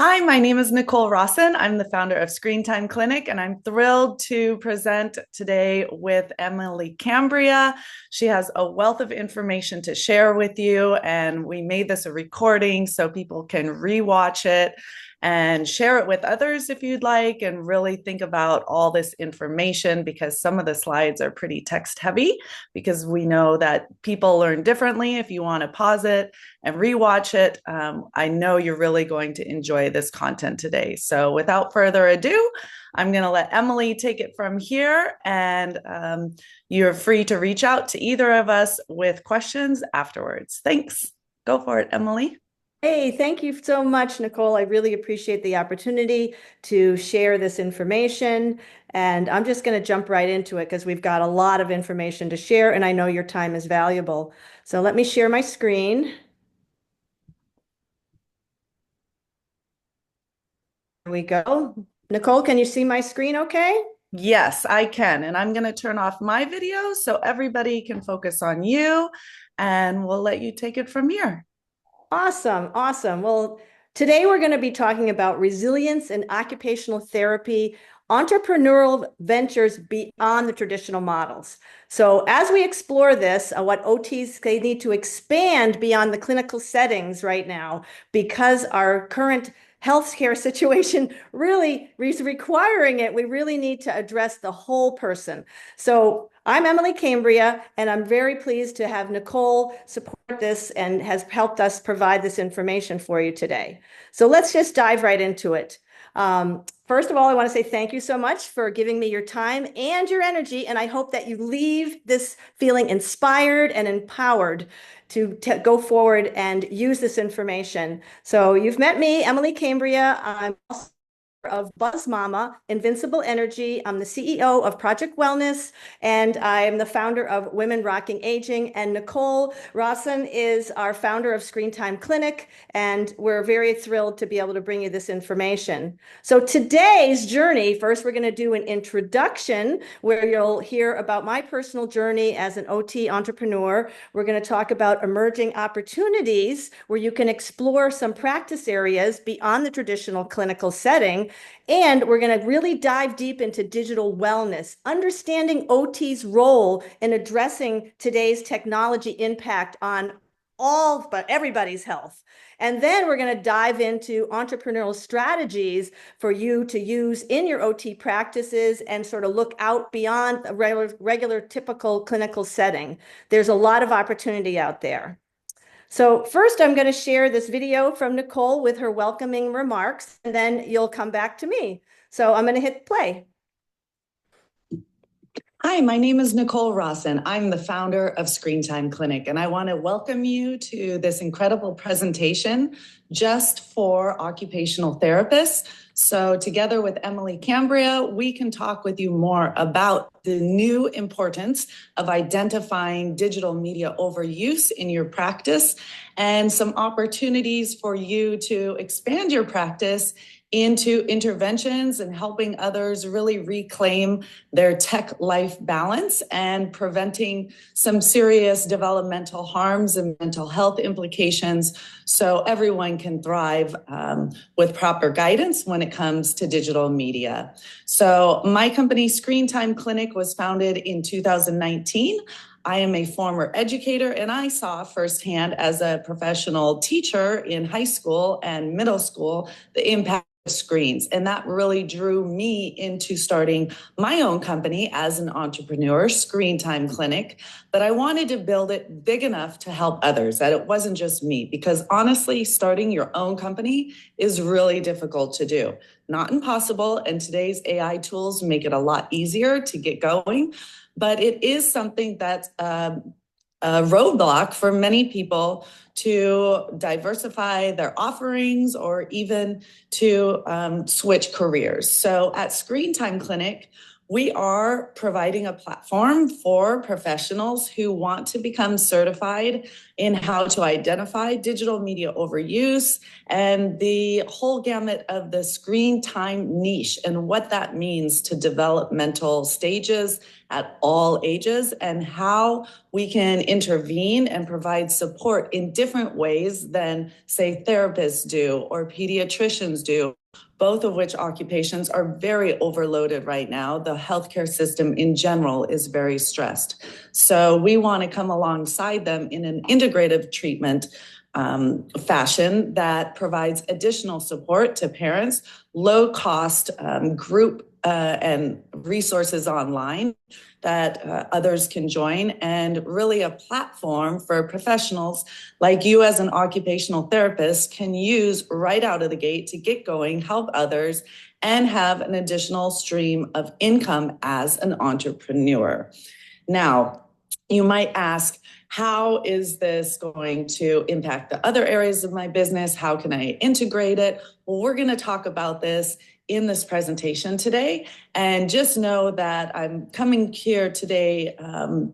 Hi, my name is Nicole Rawson. I'm the founder of Screen Time Clinic, and I'm thrilled to present today with Emily Cambria. She has a wealth of information to share with you, and we made this a recording so people can rewatch it and share it with others if you'd like, and really think about all this information because some of the slides are pretty text heavy because we know that people learn differently. If you want to pause it and rewatch it, I know you're really going to enjoy this content today. So without further ado, I'm going to let Emily take it from here, and you're free to reach out to either of us with questions afterwards. Thanks. Go for it, Emily. Hey, thank you so much, Nicole. I really appreciate the opportunity to share this information. And I'm just going to jump right into it because we've got a lot of information to share, and I know your time is valuable. So let me share my screen. Here we go. Nicole, can you see my screen okay? Yes, I can. And I'm going to turn off my video so everybody can focus on you, and we'll let you take it from here. Awesome, awesome. Well, today we're going to be talking about resilience and occupational therapy, entrepreneurial ventures beyond the traditional models. So as we explore this, what OTs, they need to expand beyond the clinical settings right now because our current healthcare situation really is requiring it. We really need to address the whole person. So I'm Emily Cambria, and I'm very pleased to have Nicole support this and has helped us provide this information for you today. So let's just dive right into it. First of all, I want to say thank you so much for giving me your time and your energy, and I hope that you leave this feeling inspired and empowered to go forward and use this information. So you've met me, Emily Cambria. I'm also of Buzz Mama, Invincible Energy. I'm the CEO of Project Wellness, and I am the founder of Women Rocking Aging. And Nicole Rawson is our founder of Screen Time Clinic, and we're very thrilled to be able to bring you this information. So today's journey, first we're going to do an introduction where you'll hear about my personal journey as an OT entrepreneur. We're going to talk about emerging opportunities where you can explore some practice areas beyond the traditional clinical setting. And we're going to really dive deep into digital wellness, understanding OT's role in addressing today's technology impact on but everybody's health. And then we're going to dive into entrepreneurial strategies for you to use in your OT practices and sort of look out beyond a regular typical clinical setting. There's a lot of opportunity out there. So first, I'm going to share this video from Nicole with her welcoming remarks, and then you'll come back to me. So I'm going to hit play. Hi, my name is Nicole Rawson. I'm the founder of Screen Time Clinic, and I want to welcome you to this incredible presentation just for occupational therapists. So together with Emily Cambria, we can talk with you more about the new importance of identifying digital media overuse in your practice and some opportunities for you to expand your practice into interventions and helping others really reclaim their tech life balance and preventing some serious developmental harms and mental health implications so everyone can thrive with proper guidance when it comes to digital media. So my company, Screen Time Clinic, was founded in 2019. I am a former educator, and I saw firsthand as a professional teacher in high school and middle school the impact screens. And that really drew me into starting my own company as an entrepreneur, Screen Time Clinic. But I wanted to build it big enough to help others, that it wasn't just me, because honestly, starting your own company is really difficult to do. Not impossible, and today's AI tools make it a lot easier to get going, but it is something that's a roadblock for many people to diversify their offerings or even to switch careers. So at Screen Time Clinic, we are providing a platform for professionals who want to become certified in how to identify digital media overuse and the whole gamut of the screen time niche and what that means to developmental stages at all ages, and how we can intervene and provide support in different ways than, say, therapists do or pediatricians do, both of which occupations are very overloaded right now. The healthcare system in general is very stressed. So we want to come alongside them in an integrative treatment fashion that provides additional support to parents, low cost group and resources online that others can join, and really a platform for professionals like you as an occupational therapist can use right out of the gate to get going, help others, and have an additional stream of income as an entrepreneur. Now, you might ask, how is this going to impact the other areas of my business? How can I integrate it? Well, we're going to talk about this in this presentation today. And just know that I'm coming here today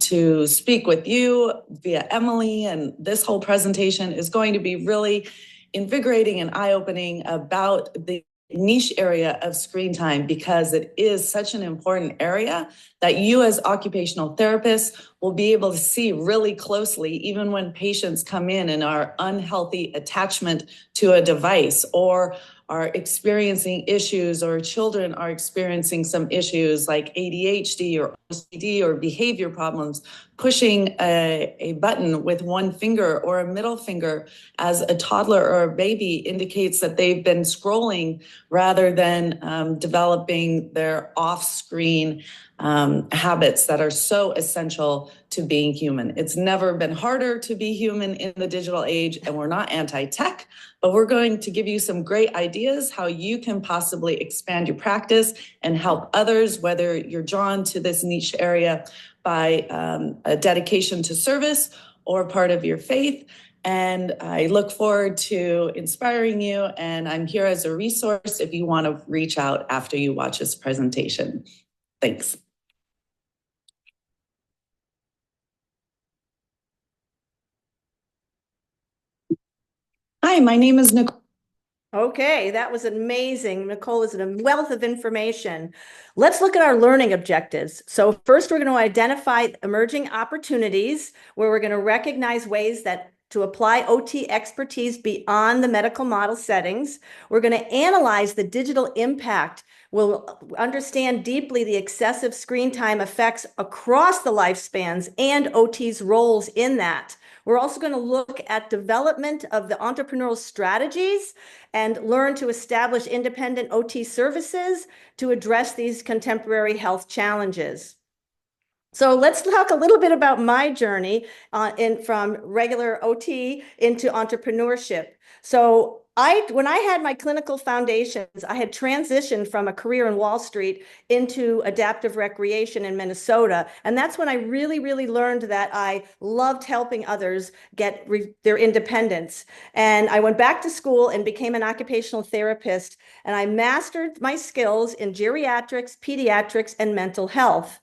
to speak with you via Emily. And this whole presentation is going to be really invigorating and eye-opening about the niche area of screen time, because it is such an important area that you as occupational therapists will be able to see really closely, even when patients come in and are unhealthy attachment to a device, or are experiencing issues, or children are experiencing some issues like ADHD or OCD or behavior problems. Pushing a button with one finger or a middle finger as a toddler or a baby indicates that they've been scrolling rather than developing their off-screen habits that are so essential to being human. It's never been harder to be human in the digital age, and we're not anti-tech, but we're going to give you some great ideas how you can possibly expand your practice and help others, whether you're drawn to this niche area by a dedication to service or part of your faith. And I look forward to inspiring you, and I'm here as a resource if you want to reach out after you watch this presentation. Thanks. Hi, my name is Nicole. Okay, that was amazing. Nicole is a wealth of information. Let's look at our learning objectives. So first, we're going to identify emerging opportunities where we're going to recognize ways that to apply OT expertise beyond the medical model settings. We're going to analyze the digital impact. We'll understand deeply the excessive screen time effects across the lifespans and OT's roles in that. We're also going to look at development of the entrepreneurial strategies and learn to establish independent OT services to address these contemporary health challenges. So let's talk a little bit about my journey from regular OT into entrepreneurship. So when I had my clinical foundations, I had transitioned from a career in Wall Street into adaptive recreation in Minnesota. And that's when I really, really learned that I loved helping others get their independence. And I went back to school and became an occupational therapist. And I mastered my skills in geriatrics, pediatrics, and mental health.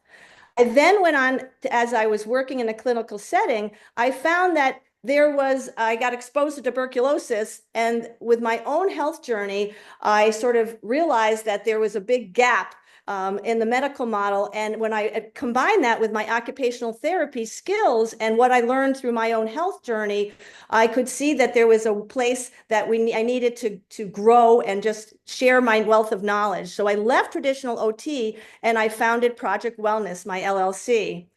I then went on, as I was working in a clinical setting, I found that I got exposed to tuberculosis, and with my own health journey, I sort of realized that there was a big gap in the medical model. And when I combined that with my occupational therapy skills and what I learned through my own health journey, I could see that there was a place that I needed to grow and just share my wealth of knowledge. So I left traditional OT and I founded Project Wellness, my LLC.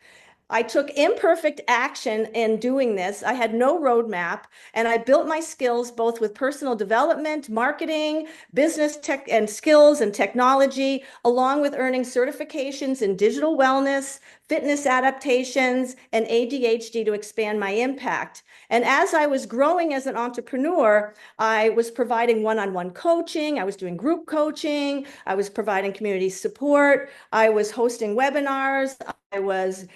I took imperfect action in doing this. I had no roadmap, and I built my skills both with personal development, marketing, business tech and skills and technology, along with earning certifications in digital wellness, fitness adaptations, and ADHD to expand my impact. And as I was growing as an entrepreneur, I was providing one-on-one coaching, I was doing group coaching, I was providing community support, I was hosting webinars, I was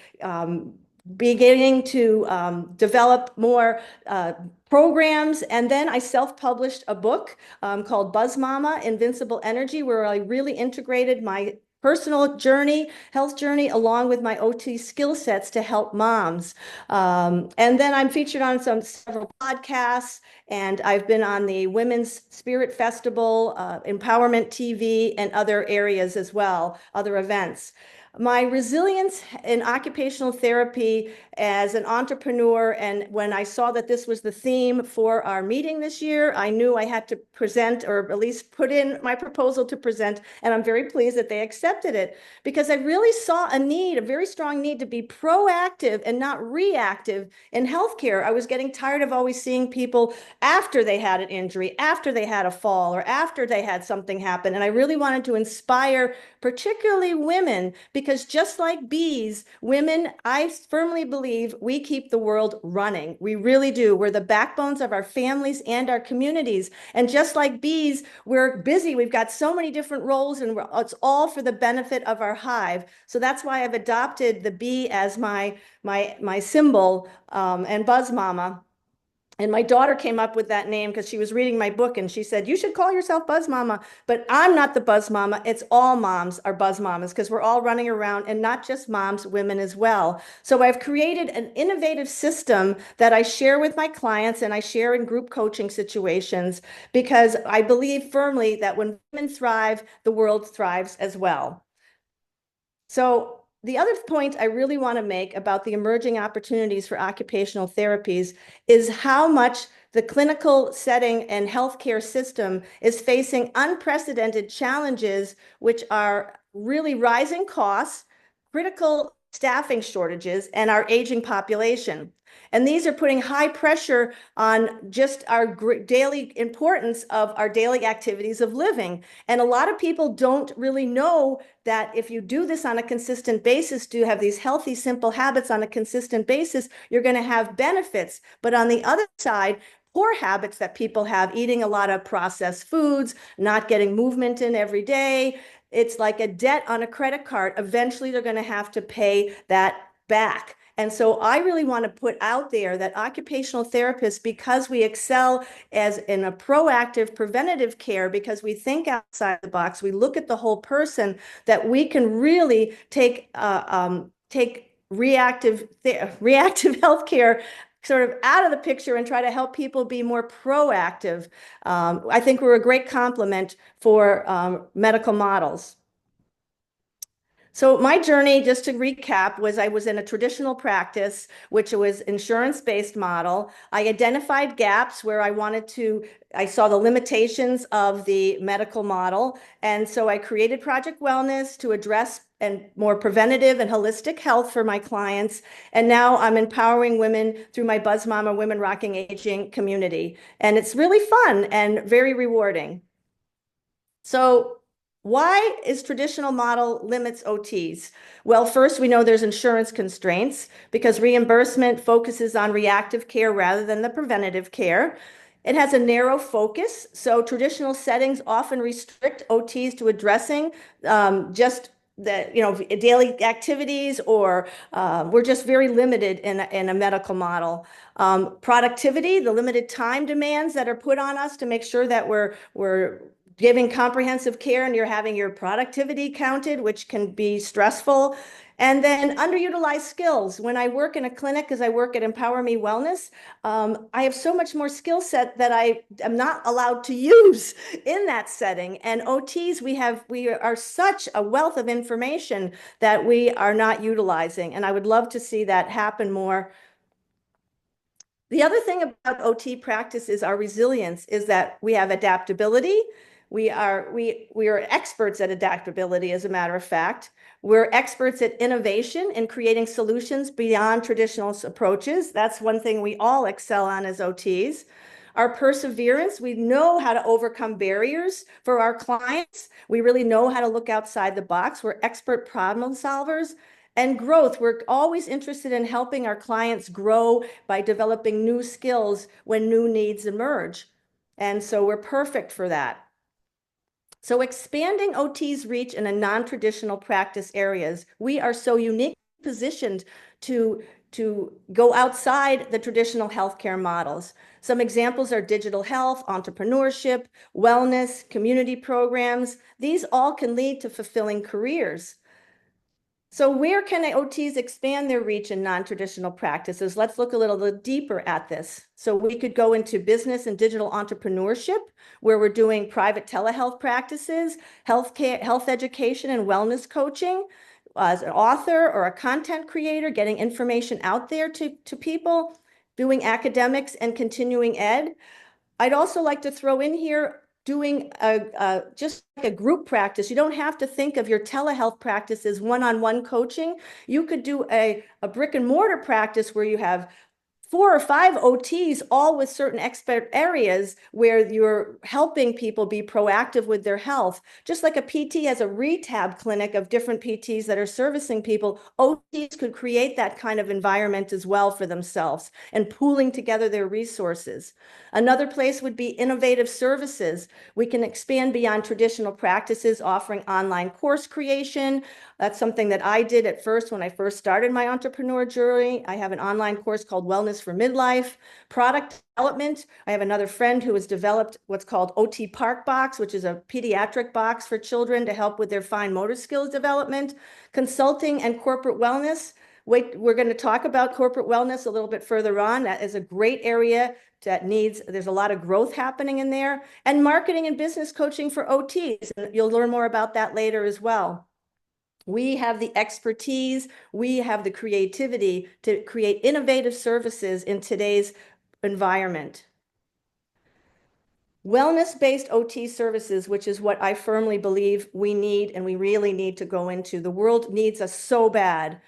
beginning to develop more programs. And then I self-published a book called Buzz Mama, Invincible Energy, where I really integrated my personal journey, health journey, along with my OT skill sets to help moms. And then I'm featured on several podcasts, and I've been on the Women's Spirit Festival, Empowerment TV, and other areas as well, other events. My resilience in occupational therapy as an entrepreneur, and when I saw that this was the theme for our meeting this year, I knew I had to present, or at least put in my proposal to present, and I'm very pleased that they accepted it, because I really saw a need, a very strong need, to be proactive and not reactive in healthcare. I was getting tired of always seeing people after they had an injury, after they had a fall, or after they had something happen, and I really wanted to inspire particularly women, because just like bees, women, I firmly believe, we keep the world running. We really do. We're the backbones of our families and our communities. And just like bees, we're busy. We've got so many different roles, and it's all for the benefit of our hive. So that's why I've adopted the bee as my symbol, and Buzz Mama. And my daughter came up with that name because she was reading my book, and she said, "You should call yourself Buzz Mama." But I'm not the Buzz Mama. It's all moms are Buzz Mamas, because we're all running around, and not just moms, women as well. So I've created an innovative system that I share with my clients, and I share in group coaching situations, because I believe firmly that when women thrive, the world thrives as well. So the other point I really want to make about the emerging opportunities for occupational therapies is how much the clinical setting and healthcare system is facing unprecedented challenges, which are really rising costs, critical staffing shortages, and our aging population. And these are putting high pressure on just our daily importance of our daily activities of living. And a lot of people don't really know that if you do this on a consistent basis, do have these healthy, simple habits on a consistent basis, you're going to have benefits. But on the other side, poor habits that people have, eating a lot of processed foods, not getting movement in every day, it's like a debt on a credit card. Eventually, they're going to have to pay that back. And so I really want to put out there that occupational therapists, because we excel as in a proactive preventative care, because we think outside the box, we look at the whole person, that we can really take reactive healthcare sort of out of the picture and try to help people be more proactive. I think we're a great complement for medical models. So my journey, just to recap, was I was in a traditional practice, which was insurance-based model. I identified gaps where I saw the limitations of the medical model. And so I created Project Wellness to address and more preventative and holistic health for my clients. And now I'm empowering women through my Buzz Mama Women Rocking Aging community. And it's really fun and very rewarding. So why is traditional model limits OTs? Well, first, we know there's insurance constraints because reimbursement focuses on reactive care rather than the preventative care. It has a narrow focus, so traditional settings often restrict OTs to addressing just the daily activities, or we're just very limited in a medical model. Productivity, the limited time demands that are put on us to make sure that we're giving comprehensive care and you're having your productivity counted, which can be stressful. And then underutilized skills. When I work in a clinic, as I work at Empower Me Wellness, I have so much more skill set that I am not allowed to use in that setting. And OTs, we are such a wealth of information that we are not utilizing. And I would love to see that happen more. The other thing about OT practice is our resilience, is that we have adaptability. We are experts at adaptability, as a matter of fact. We're experts at innovation and creating solutions beyond traditional approaches. That's one thing we all excel on as OTs. Our perseverance, we know how to overcome barriers for our clients. We really know how to look outside the box. We're expert problem solvers. And growth, we're always interested in helping our clients grow by developing new skills when new needs emerge. And so we're perfect for that. So expanding OT's reach in a non-traditional practice areas, we are so uniquely positioned to to go outside the traditional healthcare models. Some examples are digital health, entrepreneurship, wellness, community programs. These all can lead to fulfilling careers. So where can OTs expand their reach in non-traditional practices? Let's look a little bit deeper at this. So we could go into business and digital entrepreneurship, where we're doing private telehealth practices, healthcare, health education, and wellness coaching. As an author or a content creator, getting information out there to people, doing academics and continuing ed. I'd also like to throw in here doing just like a group practice. You don't have to think of your telehealth practice as one-on-one coaching. You could do a brick and mortar practice where you have 4 or 5 OTs, all with certain expert areas where you're helping people be proactive with their health. Just like a PT has a rehab clinic of different PTs that are servicing people, OTs could create that kind of environment as well for themselves and pooling together their resources. Another place would be innovative services. We can expand beyond traditional practices, offering online course creation. That's something that I did at first when I first started my entrepreneur journey. I have an online course called Wellness for Midlife. Product development. I have another friend who has developed what's called OT Park Box, which is a pediatric box for children to help with their fine motor skills development. Consulting and corporate wellness. Wait, we're going to talk about corporate wellness a little bit further on. That is a great area that there's a lot of growth happening in there. And marketing and business coaching for OTs. And you'll learn more about that later as well. We have the expertise, we have the creativity to create innovative services in today's environment. Wellness-based OT services, which is what I firmly believe we need and we really need to go into. The world needs us so bad.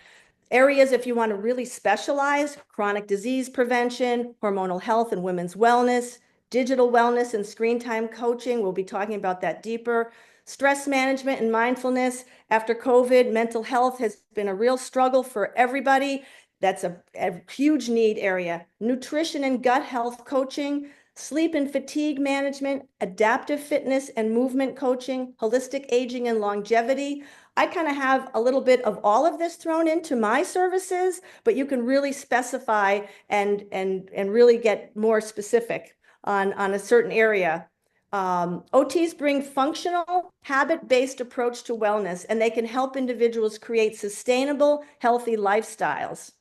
Areas, if you want to really specialize, chronic disease prevention, hormonal health and women's wellness, digital wellness and screen time coaching. We'll be talking about that deeper. Stress management and mindfulness. After COVID, mental health has been a real struggle for everybody. That's a huge need area. Nutrition and gut health coaching, sleep and fatigue management, adaptive fitness and movement coaching, holistic aging and longevity. I kind of have a little bit of all of this thrown into my services, but you can really specify and really get more specific on a certain area. OTs bring functional, habit-based approach to wellness, and they can help individuals create sustainable, healthy lifestyles.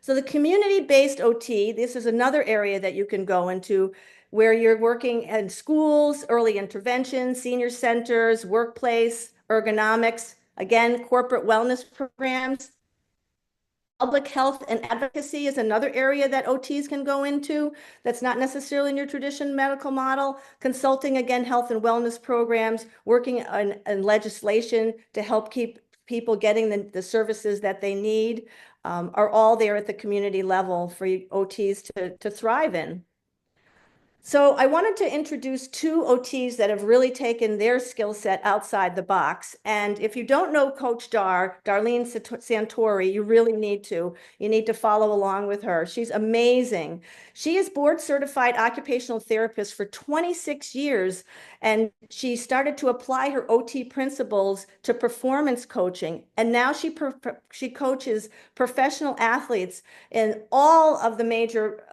So the community-based OT, this is another area that you can go into where you're working in schools, early intervention, senior centers, workplace, ergonomics, again, corporate wellness programs. Public health and advocacy is another area that OTs can go into that's not necessarily in your traditional medical model. Consulting, again, health and wellness programs, working on legislation to help keep people getting the services that they need are all there at the community level for OTs to thrive in. So I wanted to introduce 2 OTs that have really taken their skill set outside the box. And if you don't know Coach Darlene Santori, you really need to. You need to follow along with her. She's amazing. She is board certified occupational therapist for 26 years. And she started to apply her OT principles to performance coaching. And now she coaches professional athletes in all of the major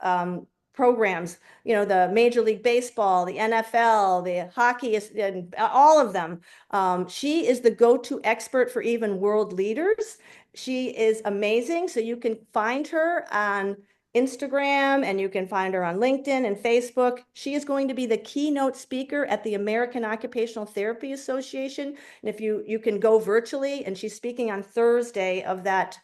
programs, you know, the Major League Baseball, the NFL, the hockey, and all of them. She is the go-to expert for even world leaders. She is amazing. So you can find her on Instagram and you can find her on LinkedIn and Facebook. She is going to be the keynote speaker at the American Occupational Therapy Association. And if you can go virtually, and she's speaking on Thursday of that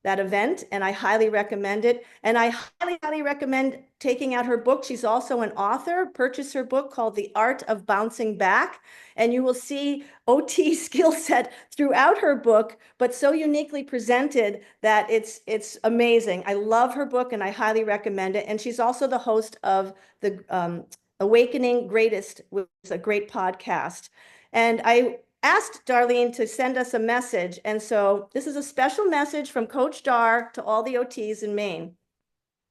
event, and I highly recommend it. And I highly, highly recommend taking out her book. She's also an author. Purchase her book called The Art of Bouncing Back, and you will see OT skill set throughout her book, but so uniquely presented that it's amazing. I love her book and I highly recommend it. And she's also the host of the Awakening Greatest, which is a great podcast. And I asked Darlene to send us a message. And so this is a special message from Coach Dar to all the OTs in Maine.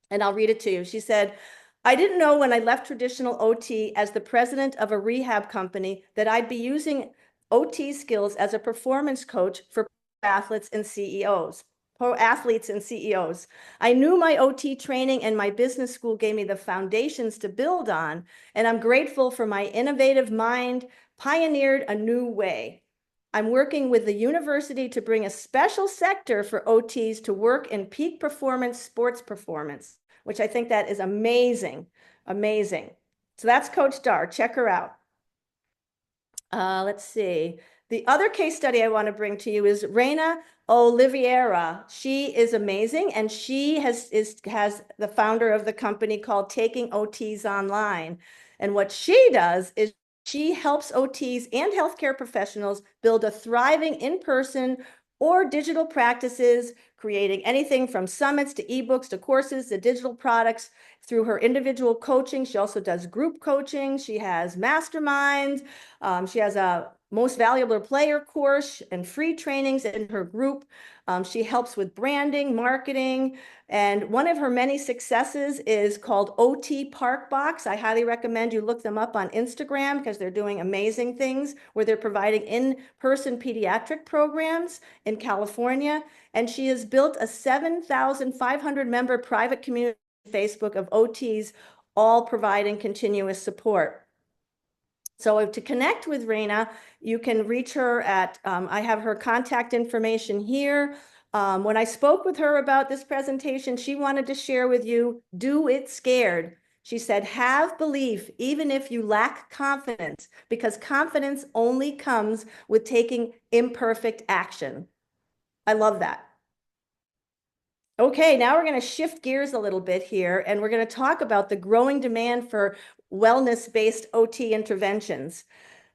And I'll read it to you. She said, I didn't know when I left traditional OT as the president of a rehab company that I'd be using OT skills as a performance coach for athletes and CEOs. pro athletes and CEOs. I knew my OT training and my business school gave me the foundations to build on, and I'm grateful for my innovative mind pioneered a new way. I'm working with the university to bring a special sector for OTs to work in peak performance sports performance, which I think that is amazing, amazing. So that's Coach Dar. Check her out. Let's see. The other case study I want to bring to you is Reina Oliveira. She is amazing, and she has the founder of the company called Taking OTs Online. And what she does is she helps OTs and healthcare professionals build a thriving in-person or digital practices, creating anything from summits to ebooks to courses to digital products through her individual coaching. She also does group coaching. She has masterminds. She has a most valuable player course and free trainings in her group. She helps with branding, marketing, and one of her many successes is called OT Park Box. I highly recommend you look them up on Instagram because they're doing amazing things where they're providing in-person pediatric programs in California. And she has built a 7,500 member private community on Facebook of OTs, all providing continuous support. So to connect with Reina, you can reach her at, I have her contact information here. When I spoke with her about this presentation, she wanted to share with you, do it scared. She said, have belief, even if you lack confidence, because confidence only comes with taking imperfect action. I love that. Okay, now we're going to shift gears a little bit here, and we're going to talk about the growing demand for wellness-based OT interventions.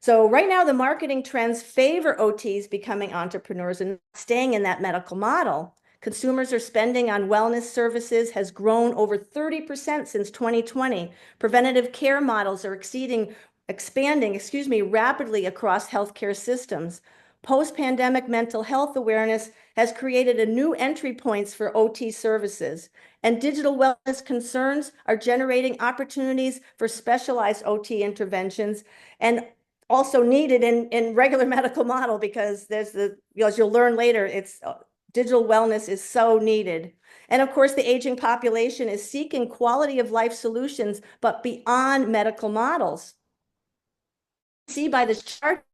So right now, the marketing trends favor OTs becoming entrepreneurs and staying in that medical model. Consumers are spending on wellness services has grown over 30% since 2020. Preventative care models are expanding rapidly across healthcare systems. Post-pandemic mental health awareness has created a new entry points for OT services, and digital wellness concerns are generating opportunities for specialized OT interventions and also needed in regular medical model because there's as you'll learn later, digital wellness is so needed. And of course, the aging population is seeking quality of life solutions, but beyond medical models. See by this chart,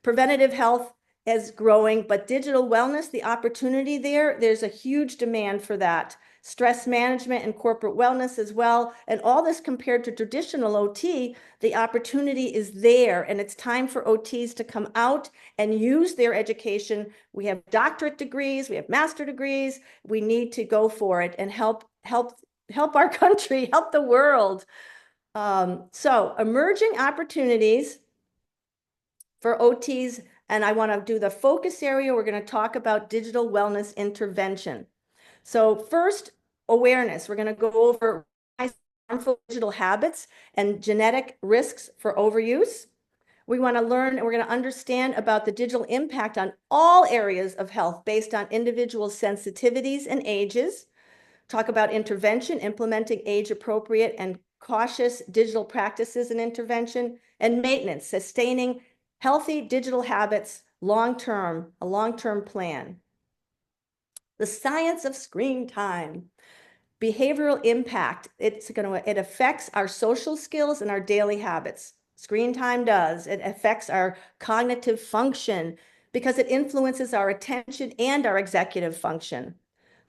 preventative health is growing, but digital wellness, the opportunity there's a huge demand for that. Stress management and corporate wellness as well. And all this compared to traditional OT, the opportunity is there, and it's time for OTs to come out and use their education. We have doctorate degrees, we have master degrees. We need to go for it and help our country, help the world. So emerging opportunities for OTs, and I want to do the focus area. We're going to talk about digital wellness intervention. So first, awareness. We're going to go over harmful digital habits and genetic risks for overuse. We want to learn and we're going to understand about the digital impact on all areas of health based on individual sensitivities and ages. Talk about intervention, implementing age-appropriate and cautious digital practices and intervention, and maintenance, sustaining healthy digital habits long-term, a long-term plan. The science of screen time. Behavioral impact. It affects our social skills and our daily habits. Screen time does. It affects our cognitive function because it influences our attention and our executive function.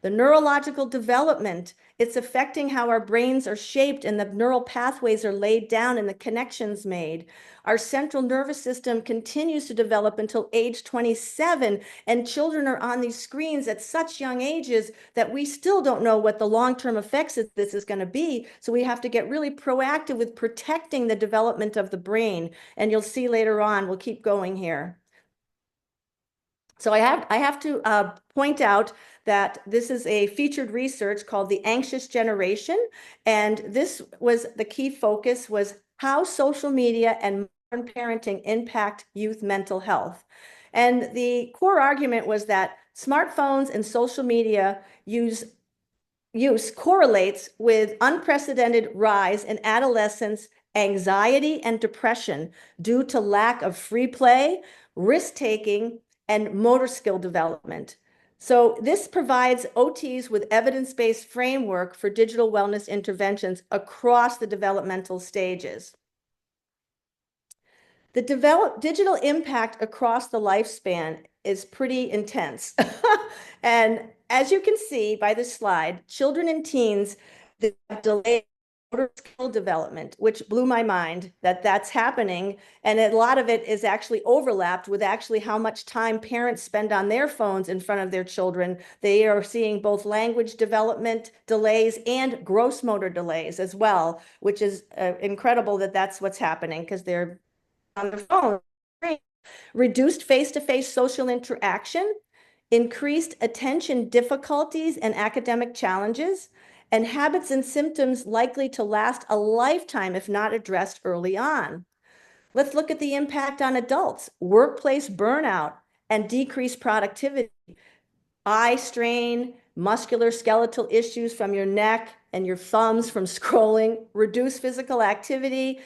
The neurological development, it's affecting how our brains are shaped and the neural pathways are laid down and the connections made. Our central nervous system continues to develop until age 27, and children are on these screens at such young ages that we still don't know what the long-term effects of this is going to be. So we have to get really proactive with protecting the development of the brain. And you'll see later on, we'll keep going here. So I have to point out that this is a featured research called The Anxious Generation. And this was the key focus was how social media and modern parenting impact youth mental health. And the core argument was that smartphones and social media use correlates with unprecedented rise in adolescents' anxiety and depression due to lack of free play, risk-taking, and motor skill development. So this provides OTs with evidence-based framework for digital wellness interventions across the developmental stages. The digital impact across the lifespan is pretty intense. And as you can see by this slide, children and teens that delay motor skill development, which blew my mind that that's happening. And a lot of it is actually overlapped with actually how much time parents spend on their phones in front of their children. They are seeing both language development delays and gross motor delays as well, which is incredible that that's what's happening because they're on the phone. Reduced face-to-face social interaction, increased attention difficulties and academic challenges, and habits and symptoms likely to last a lifetime if not addressed early on. Let's look at the impact on adults, workplace burnout, and decreased productivity. Eye strain, muscular skeletal issues from your neck and your thumbs from scrolling, reduced physical activity.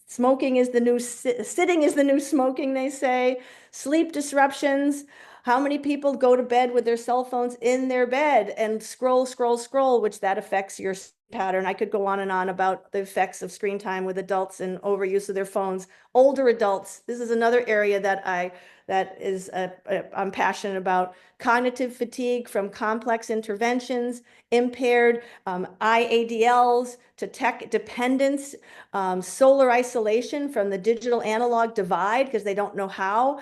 Smoking is the new sitting is the new smoking, they say. Sleep disruptions. How many people go to bed with their cell phones in their bed and scroll, which that affects your pattern. I could go on and on about the effects of screen time with adults and overuse of their phones. Older adults, this is another area that I'm passionate about. Cognitive fatigue from complex interventions, impaired IADLs to tech dependence, solar isolation from the digital analog divide because they don't know how,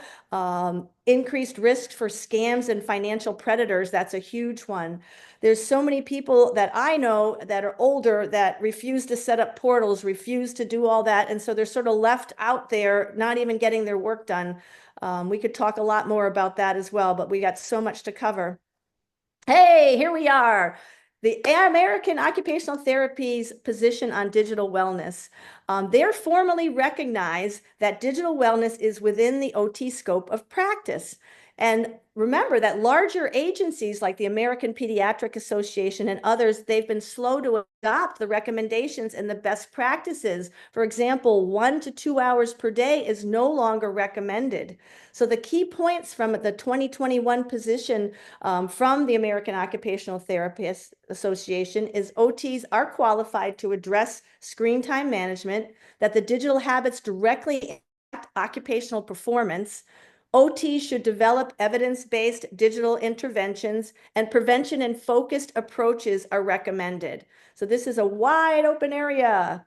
increased risk for scams and financial predators. That's a huge one. There's so many people that I know that are older that refuse to set up portals, refuse to do all that. And so they're sort of left out there, not even getting their work done. We could talk a lot more about that as well, but we got so much to cover. Hey, here we are. The American Occupational Therapy's position on digital wellness. They're formally recognize that digital wellness is within the OT scope of practice. And remember that larger agencies like the American Pediatric Association and others, they've been slow to adopt the recommendations and the best practices. For example, 1 to 2 hours per day is no longer recommended. So the key points from the 2021 position from the American Occupational Therapists Association is OTs are qualified to address screen time management, that the digital habits directly impact occupational performance. OT should develop evidence-based digital interventions, and prevention and focused approaches are recommended. So this is a wide open area.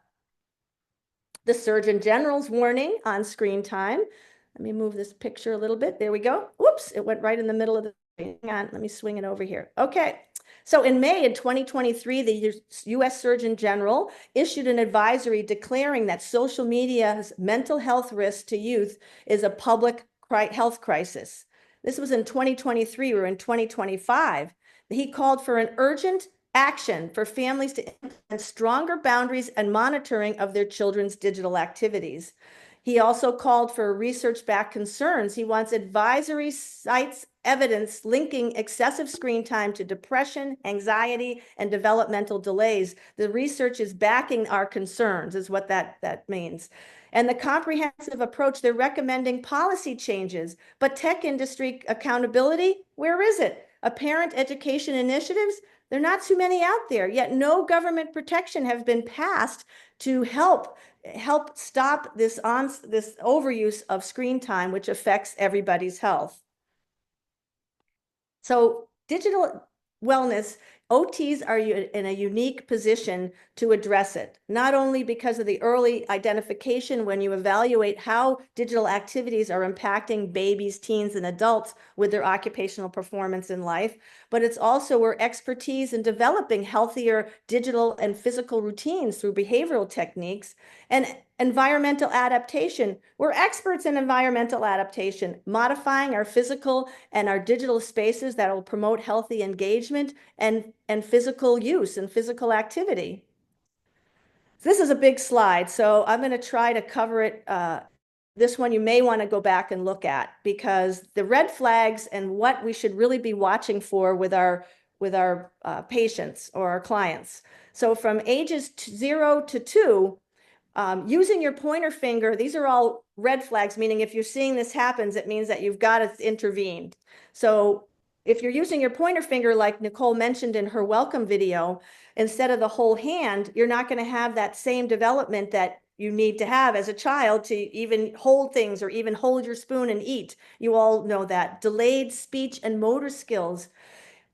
The Surgeon General's warning on screen time. Let me move this picture a little bit. There we go. Whoops, it went right in the middle of the, hang on, let me swing it over here. Okay. So in May of 2023, the U.S. Surgeon General issued an advisory declaring that social media's mental health risk to youth is a public health crisis. This was in 2023. We're in 2025. He called for an urgent action for families to implement stronger boundaries and monitoring of their children's digital activities. He also called for research-backed concerns. He wants advisory cites evidence linking excessive screen time to depression, anxiety, and developmental delays. The research is backing our concerns, is what that means. And the comprehensive approach, they're recommending policy changes, but tech industry accountability, where is it? Parent education initiatives, there are not too many out there, yet no government protection have been passed to help stop this overuse of screen time, which affects everybody's health. So digital wellness, OTs are in a unique position to address it, not only because of the early identification when you evaluate how digital activities are impacting babies, teens, and adults with their occupational performance in life, but it's also where expertise in developing healthier digital and physical routines through behavioral techniques and environmental adaptation. We're experts in environmental adaptation, modifying our physical and our digital spaces that will promote healthy engagement and physical use and physical activity. This is a big slide, so I'm going to try to cover it. This one you may want to go back and look at because the red flags and what we should really be watching for with our patients or our clients. So from ages 0 to 2, using your pointer finger, these are all red flags, meaning if you're seeing this happens, it means that you've got to intervene. So if you're using your pointer finger, like Nicole mentioned in her welcome video, instead of the whole hand, you're not going to have that same development that you need to have as a child to even hold things or even hold your spoon and eat. You all know that. Delayed speech and motor skills.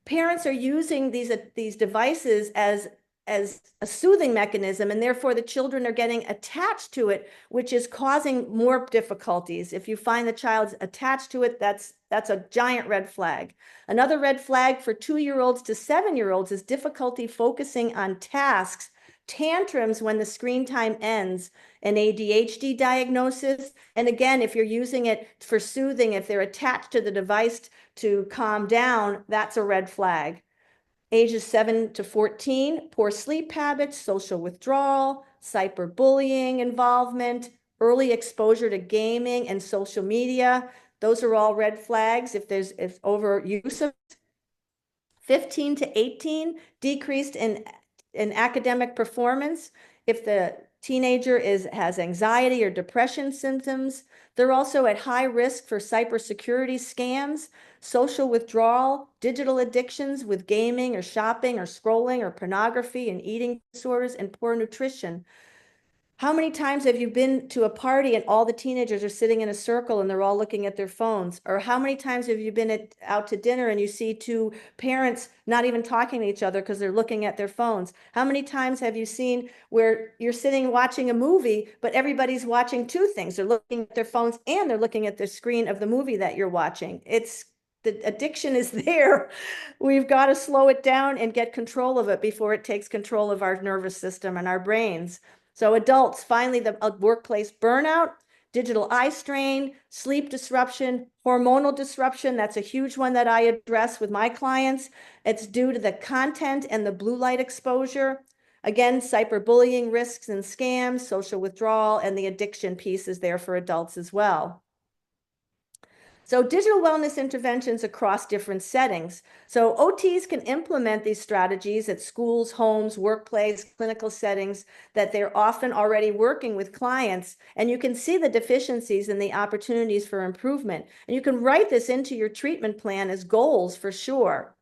Parents are using these devices as a soothing mechanism, and therefore the children are getting attached to it, which is causing more difficulties. If you find the child's attached to it, that's a giant red flag. Another red flag for 2-year-olds to 7-year-olds is difficulty focusing on tasks, tantrums when the screen time ends, an ADHD diagnosis. And again, if you're using it for soothing, if they're attached to the device to calm down, that's a red flag. Ages 7 to 14, poor sleep habits, social withdrawal, cyberbullying involvement, early exposure to gaming and social media. Those are all red flags. If overuse of 15 to 18, decreased in academic performance. If the teenager has anxiety or depression symptoms, they're also at high risk for cybersecurity scams, social withdrawal, digital addictions with gaming or shopping or scrolling or pornography and eating disorders, and poor nutrition. How many times have you been to a party and all the teenagers are sitting in a circle and they're all looking at their phones? Or how many times have you been out to dinner and you see two parents not even talking to each other because they're looking at their phones? How many times have you seen where you're sitting watching a movie, but everybody's watching two things? They're looking at their phones and they're looking at the screen of the movie that you're watching. The addiction is there. We've got to slow it down and get control of it before it takes control of our nervous system and our brains. So adults, finally, the workplace burnout, digital eye strain, sleep disruption, hormonal disruption. That's a huge one that I address with my clients. It's due to the content and the blue light exposure. Again, cyberbullying risks and scams, social withdrawal, and the addiction piece is there for adults as well. So digital wellness interventions across different settings. So OTs can implement these strategies at schools, homes, workplace, clinical settings that they're often already working with clients. And you can see the deficiencies and the opportunities for improvement. And you can write this into your treatment plan as goals for sure.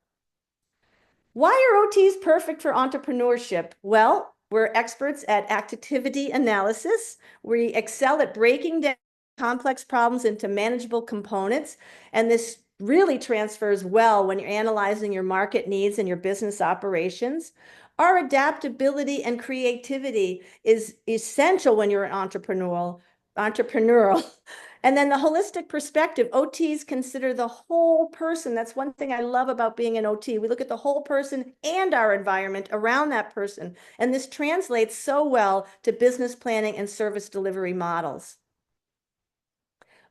Why are OTs perfect for entrepreneurship? Well, we're experts at activity analysis. We excel at breaking down complex problems into manageable components. And this really transfers well when you're analyzing your market needs and your business operations. Our adaptability and creativity is essential when you're an entrepreneurial. And then the holistic perspective, OTs consider the whole person. That's one thing I love about being an OT. We look at the whole person and our environment around that person. And this translates so well to business planning and service delivery models.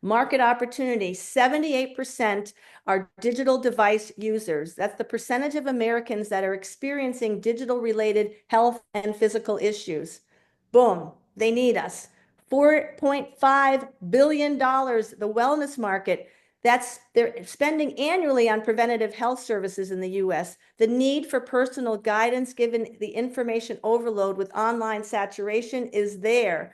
Market opportunity, 78% are digital device users. That's the percentage of Americans that are experiencing digital-related health and physical issues. Boom, they need us. $4.5 billion, the wellness market, they're spending annually on preventative health services in the US. The need for personal guidance, given the information overload with online saturation, is there.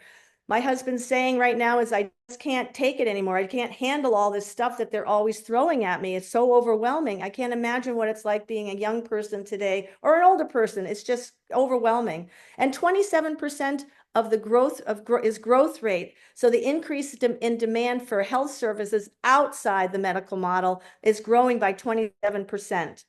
My husband's saying right now is, I just can't take it anymore. I can't handle all this stuff that they're always throwing at me. It's so overwhelming. I can't imagine what it's like being a young person today or an older person. It's just overwhelming. And 27% of the growth is growth rate. So the increase in demand for health services outside the medical model is growing by 27%.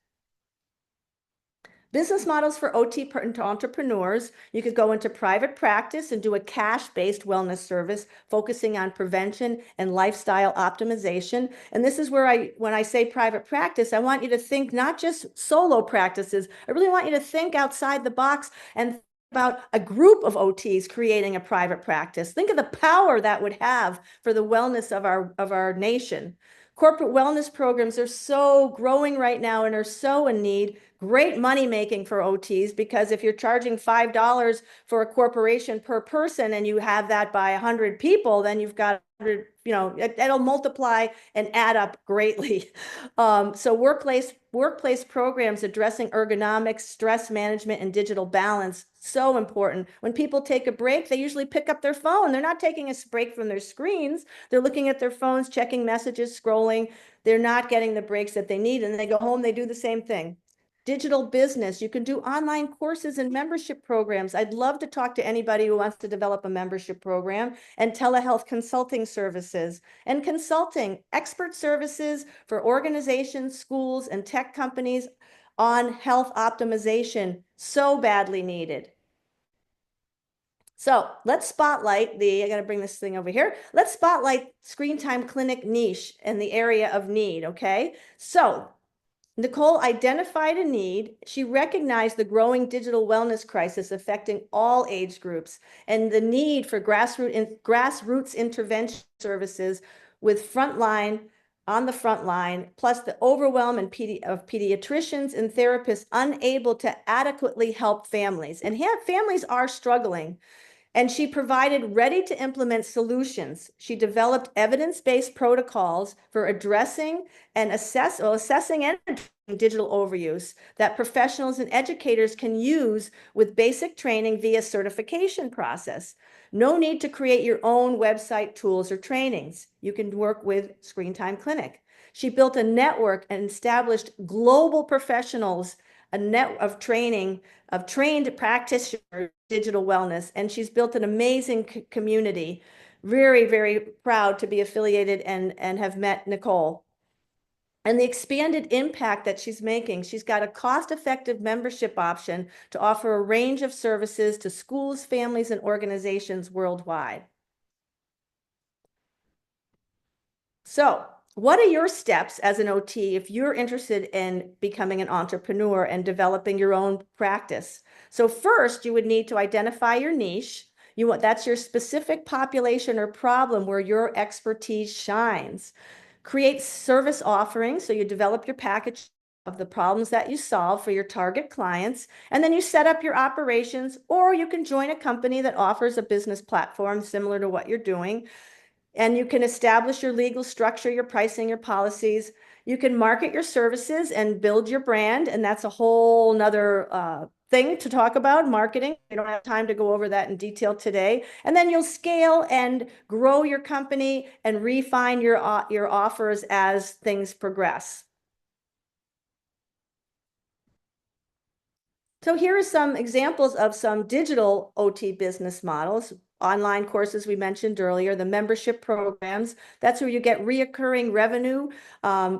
Business models for OT entrepreneurs. You could go into private practice and do a cash-based wellness service focusing on prevention and lifestyle optimization. And this is where when I say private practice, I want you to think not just solo practices. I really want you to think outside the box and think about a group of OTs creating a private practice. Think of the power that would have for the wellness of our nation. Corporate wellness programs are so growing right now and are so in need. Great money making for OTs, because if you're charging $5 for a corporation per person and you have that by 100 people, then you've got it'll multiply and add up greatly. So workplace programs addressing ergonomics, stress management, and digital balance, so important. When people take a break, they usually pick up their phone. They're not taking a break from their screens. They're looking at their phones, checking messages, scrolling. They're not getting the breaks that they need. And they go home, they do the same thing. Digital business, you can do online courses and membership programs. I'd love to talk to anybody who wants to develop a membership program, and telehealth consulting services and consulting expert services for organizations, schools, and tech companies on health optimization, so badly needed. So let's spotlight I got to bring this thing over here. Let's spotlight Screen Time Clinic niche and the area of need, okay? So Nicole identified a need. She recognized the growing digital wellness crisis affecting all age groups and the need for grassroots intervention services with on the front line, plus the overwhelm of pediatricians and therapists unable to adequately help families. And families are struggling. And she provided ready-to-implement solutions. She developed evidence-based protocols for addressing and assessing and digital overuse that professionals and educators can use with basic training via certification process. No need to create your own website, tools, or trainings. You can work with Screen Time Clinic. She built a network and established global professionals, a net of trained practitioners, digital wellness, and she's built an amazing community. Very, very proud to be affiliated and have met Nicole. And the expanded impact that she's making, she's got a cost-effective membership option to offer a range of services to schools, families, and organizations worldwide. So, what are your steps as an OT if you're interested in becoming an entrepreneur and developing your own practice? So first, you would need to identify your niche. That's your specific population or problem where your expertise shines. Create service offerings. So you develop your package of the problems that you solve for your target clients, and then you set up your operations, or you can join a company that offers a business platform similar to what you're doing. And you can establish your legal structure, your pricing, your policies. You can market your services and build your brand. And that's a whole nother thing to talk about, marketing. We don't have time to go over that in detail today. And then you'll scale and grow your company and refine your offers as things progress. So here are some examples of some digital OT business models. Online courses we mentioned earlier, the membership programs, that's where you get reoccurring revenue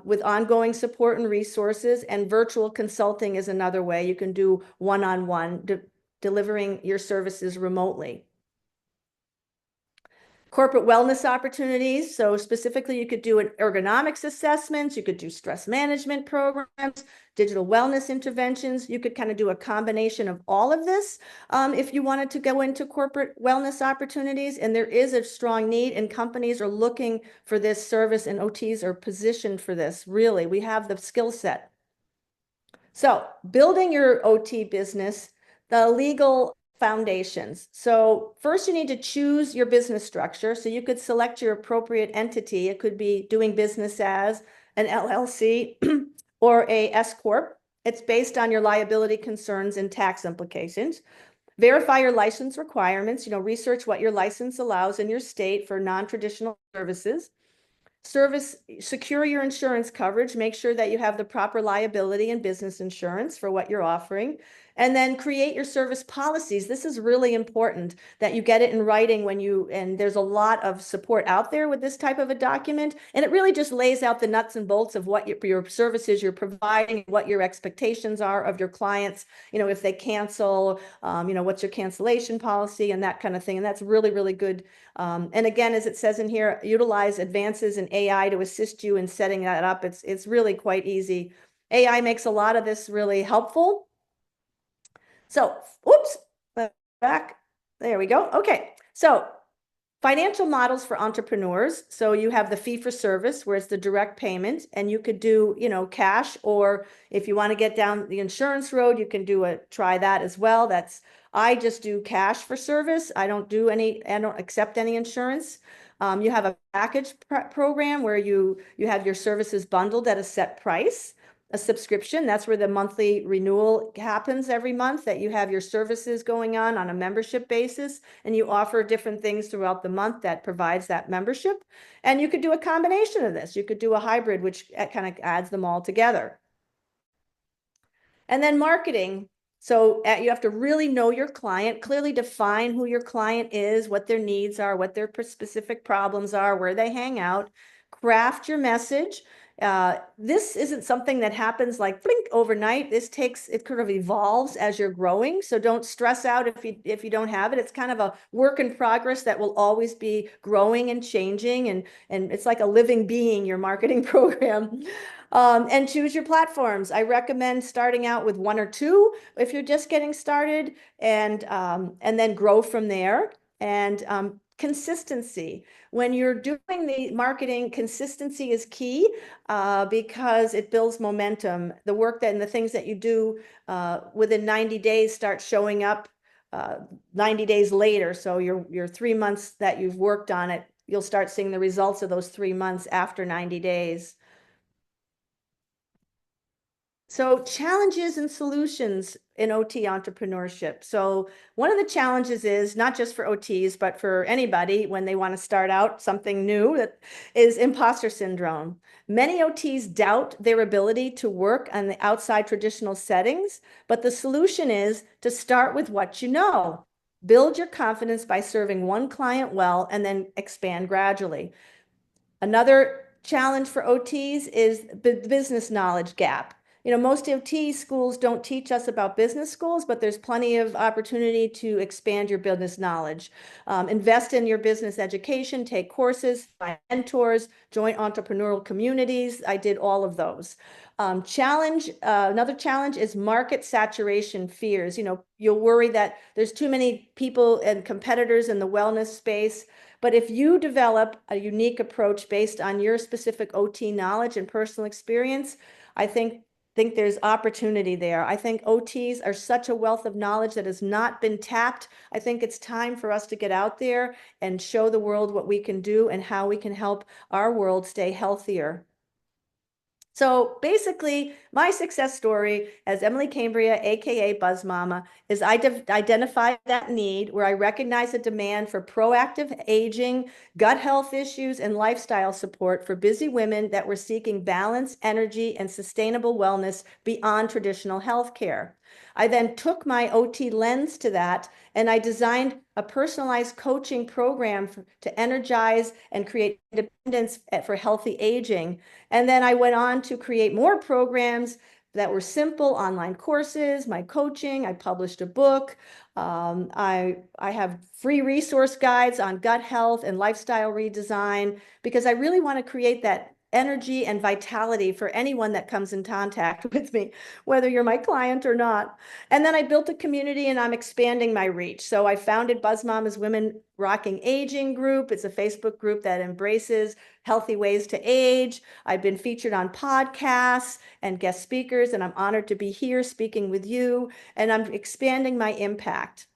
with ongoing support and resources, and virtual consulting is another way you can do one-on-one, delivering your services remotely. Corporate wellness opportunities. So specifically, you could do an ergonomics assessments, you could do stress management programs, digital wellness interventions. You could kind of do a combination of all of this if you wanted to go into corporate wellness opportunities. And there is a strong need, and companies are looking for this service, and OTs are positioned for this. Really, we have the skill set. So building your OT business, the legal foundations. So first you need to choose your business structure. So you could select your appropriate entity. It could be doing business as an LLC or a S Corp. It's based on your liability concerns and tax implications. Verify your license requirements, research what your license allows in your state for non-traditional services. Secure your insurance coverage, make sure that you have the proper liability and business insurance for what you're offering, and then create your service policies. This is really important that you get it in writing and there's a lot of support out there with this type of a document, and it really just lays out the nuts and bolts of what your services you're providing, what your expectations are of your clients, if they cancel, what's your cancellation policy and that kind of thing. And that's really, really good. And again, as it says in here, utilize advances in AI to assist you in setting that up. It's really quite easy. AI makes a lot of this really helpful. So, oops, back. There we go. Okay. So financial models for entrepreneurs. So you have the fee for service, where it's the direct payment, and you could do, cash, or if you want to get down the insurance road, you can try that as well. That's I just do cash for service. I don't accept any insurance. You have a package program where you have your services bundled at a set price. A subscription, that's where the monthly renewal happens every month, that you have your services going on a membership basis, and you offer different things throughout the month that provides that membership. And you could do a combination of this. You could do a hybrid, which kind of adds them all together. And then marketing. So you have to really know your client, clearly define who your client is, what their needs are, what their specific problems are, where they hang out, craft your message. This isn't something that happens like blink overnight. It kind of evolves as you're growing. So don't stress out if you don't have it. It's kind of a work in progress that will always be growing and changing. And it's like a living being, your marketing program. And choose your platforms. I recommend starting out with one or two if you're just getting started, and then grow from there. And consistency. When you're doing the marketing, consistency is key because it builds momentum. The work and the things that you do within 90 days start showing up 90 days later. So your 3 months that you've worked on it, you'll start seeing the results of those 3 months after 90 days. So challenges and solutions in OT entrepreneurship. So one of the challenges is not just for OTs, but for anybody when they want to start out something new, that is imposter syndrome. Many OTs doubt their ability to work on the outside traditional settings, but the solution is to start with what you know. Build your confidence by serving one client well and then expand gradually. Another challenge for OTs is the business knowledge gap. Most OT schools don't teach us about business schools, but there's plenty of opportunity to expand your business knowledge. Invest in your business education, take courses, find mentors, join entrepreneurial communities. I did all of those. Another challenge is market saturation fears. You'll worry that there's too many people and competitors in the wellness space. But if you develop a unique approach based on your specific OT knowledge and personal experience, I think there's opportunity there. I think OTs are such a wealth of knowledge that has not been tapped. I think it's time for us to get out there and show the world what we can do and how we can help our world stay healthier. So basically, my success story as Emily Cambria, AKA Buzz Mama, is I identified that need where I recognize a demand for proactive aging, gut health issues, and lifestyle support for busy women that were seeking balance, energy, and sustainable wellness beyond traditional healthcare. I then took my OT lens to that, and I designed a personalized coaching program to energize and create independence for healthy aging. And then I went on to create more programs that were simple online courses, my coaching. I published a book. I have free resource guides on gut health and lifestyle redesign because I really want to create that energy and vitality for anyone that comes in contact with me, whether you're my client or not. And then I built a community and I'm expanding my reach. So I founded Buzz Mama's Women Rocking Aging group. It's a Facebook group that embraces healthy ways to age. I've been featured on podcasts and guest speakers, and I'm honored to be here speaking with you, and I'm expanding my impact.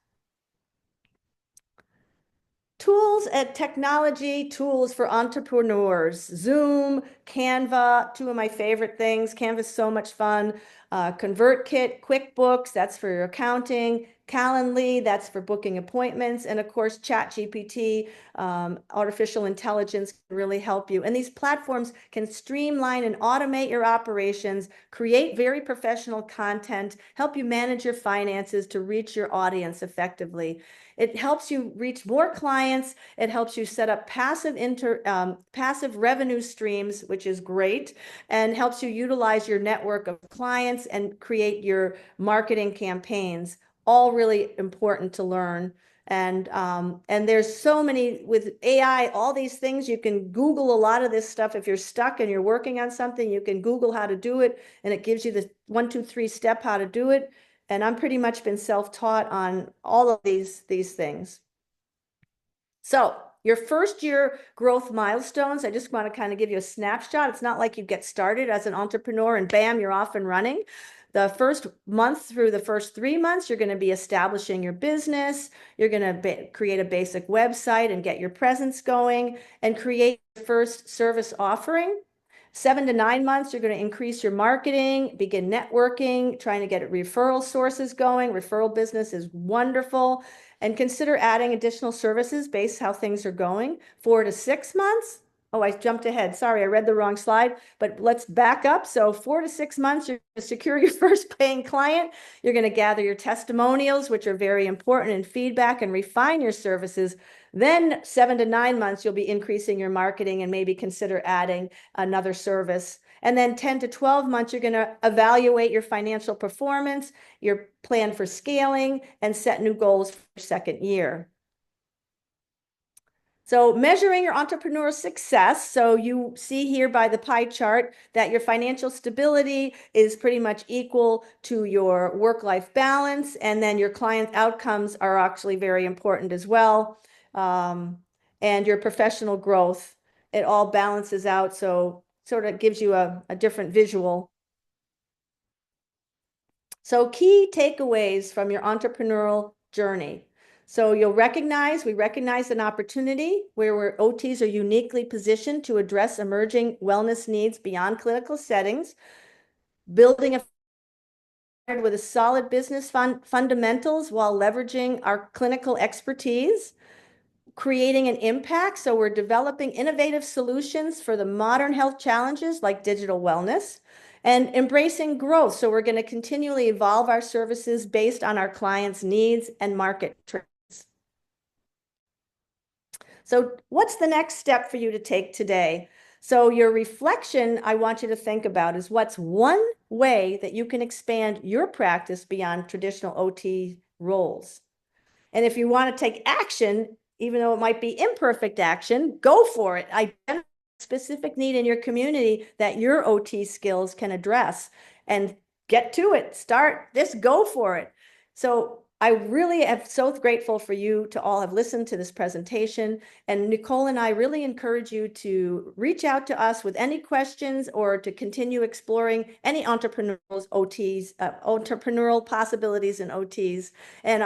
Tools and technology tools for entrepreneurs. Zoom, Canva, two of my favorite things. Canva's so much fun. ConvertKit, QuickBooks, that's for your accounting. Calendly, that's for booking appointments. And of course, ChatGPT, artificial intelligence can really help you. And these platforms can streamline and automate your operations, create very professional content, help you manage your finances to reach your audience effectively. It helps you reach more clients. It helps you set up passive revenue streams, which is great, and helps you utilize your network of clients and create your marketing campaigns. All really important to learn. And there's so many with AI, all these things. You can Google a lot of this stuff. If you're stuck and you're working on something, you can Google how to do it, and it gives you the 1, 2, 3 step how to do it. And I'm pretty much been self-taught on all of these things. So your first year growth milestones, I just want to kind of give you a snapshot. It's not like you get started as an entrepreneur and bam, you're off and running. The first month through the first 3 months, you're going to be establishing your business. You're going to create a basic website and get your presence going and create your first service offering. 7 to 9 months, you're going to increase your marketing, begin networking, trying to get referral sources going. Referral business is wonderful. And consider adding additional services based how things are going. 4 to 6 months. Oh, I jumped ahead. Sorry, I read the wrong slide, but let's back up. So 4 to 6 months, you're going to secure your first paying client. You're going to gather your testimonials, which are very important, and feedback, and refine your services. Then 7 to 9 months, you'll be increasing your marketing and maybe consider adding another service. And then 10 to 12 months, you're going to evaluate your financial performance, your plan for scaling, and set new goals for your second year. So measuring your entrepreneurial success. So you see here by the pie chart that your financial stability is pretty much equal to your work-life balance. And then your client outcomes are actually very important as well. And your professional growth, it all balances out. So sort of gives you a different visual. So key takeaways from your entrepreneurial journey. So we recognize an opportunity where OTs are uniquely positioned to address emerging wellness needs beyond clinical settings, building a with a solid business fundamentals while leveraging our clinical expertise, creating an impact. So we're developing innovative solutions for the modern health challenges like digital wellness, and embracing growth. So we're going to continually evolve our services based on our clients' needs and market trends. So what's the next step for you to take today? So your reflection, I want you to think about is what's one way that you can expand your practice beyond traditional OT roles. And if you want to take action, even though it might be imperfect action, go for it. Identify a specific need in your community that your OT skills can address and get to it. Start this, go for it. So I really am so grateful for you to all have listened to this presentation. And Nicole and I really encourage you to reach out to us with any questions or to continue exploring any entrepreneurial possibilities in OTs. And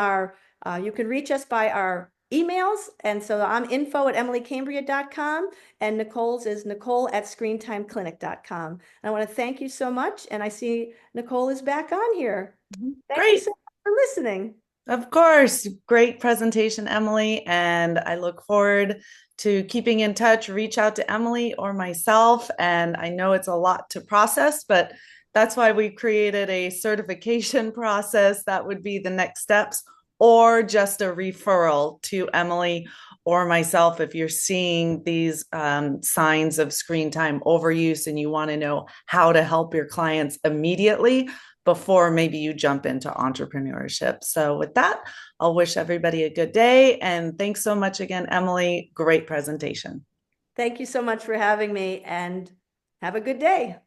you can reach us by our emails. And so I'm info@emilycambria.com and Nicole's is nicole@screentimeclinic.com. And I want to thank you so much. And I see Nicole is back on here. Thank you so much for listening. Of course. Great presentation, Emily. And I look forward to keeping in touch. Reach out to Emily or myself. And I know it's a lot to process, but that's why we created a certification process. That would be the next steps, or just a referral to Emily or myself if you're seeing these signs of screen time overuse and you want to know how to help your clients immediately before maybe you jump into entrepreneurship. So with that, I'll wish everybody a good day. And thanks so much again, Emily. Great presentation. Thank you so much for having me, and have a good day.